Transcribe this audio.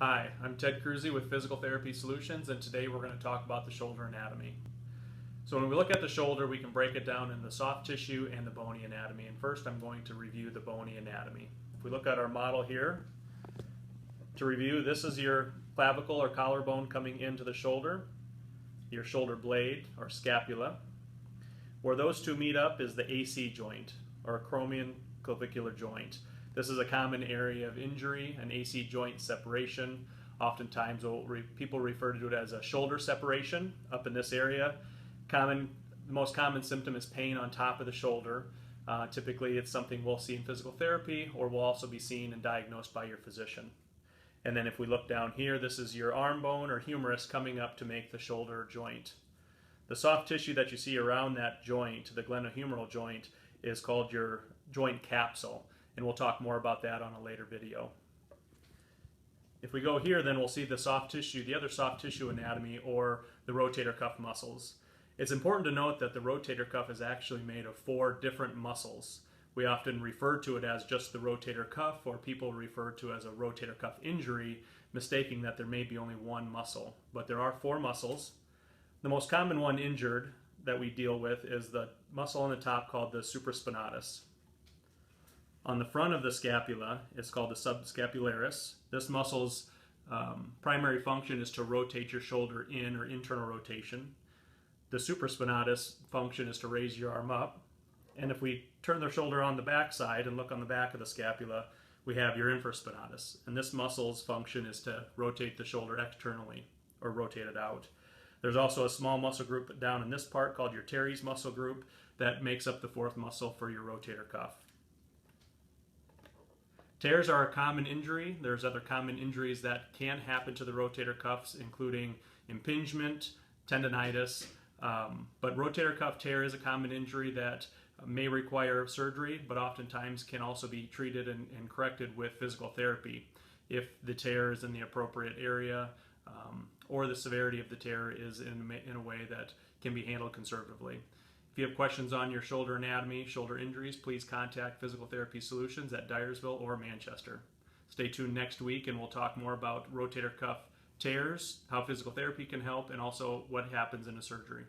Hi, I'm Ted Kruse with Physical Therapy Solutions, and today we're going to talk about the shoulder anatomy. So when we look at the shoulder, we can break it down into the soft tissue and the bony anatomy. And first I'm going to review the bony anatomy. If we look at our model here, to review, this is your clavicle or collarbone coming into the shoulder, your shoulder blade or scapula. Where those two meet up is the AC joint or acromion clavicular joint. This is a common area of injury, an AC joint separation. Oftentimes people refer to it as a shoulder separation up in this area. The most common symptom is pain on top of the shoulder. Typically it's something we'll see in physical therapy or will also be seen and diagnosed by your physician. And then if we look down here, this is your arm bone or humerus coming up to make the shoulder joint. The soft tissue that you see around that joint, the glenohumeral joint, is called your joint capsule. And we'll talk more about that on a later video. If we go here, then we'll see the soft tissue, the other soft tissue anatomy, or the rotator cuff muscles. It's important to note that the rotator cuff is actually made of 4 different muscles. We often refer to it as just the rotator cuff, or people refer to it as a rotator cuff injury, mistaking that there may be only one muscle. But there are 4 muscles. The most common one injured that we deal with is the muscle on the top called the supraspinatus. On the front of the scapula, it's called the subscapularis. This muscle's primary function is to rotate your shoulder in, or internal rotation. The supraspinatus function is to raise your arm up. And if we turn the shoulder on the back side and look on the back of the scapula, we have your infraspinatus. And this muscle's function is to rotate the shoulder externally, or rotate it out. There's also a small muscle group down in this part called your teres muscle group that makes up the 4th muscle for your rotator cuff. Tears are a common injury. There's other common injuries that can happen to the rotator cuffs, including impingement, tendonitis, but rotator cuff tear is a common injury that may require surgery, but oftentimes can also be treated and corrected with physical therapy if the tear is in the appropriate area, or the severity of the tear is in a way that can be handled conservatively. If you have questions on your shoulder anatomy, shoulder injuries, please contact Physical Therapy Solutions at Dyersville or Manchester. Stay tuned next week and we'll talk more about rotator cuff tears, how physical therapy can help, and also what happens in a surgery.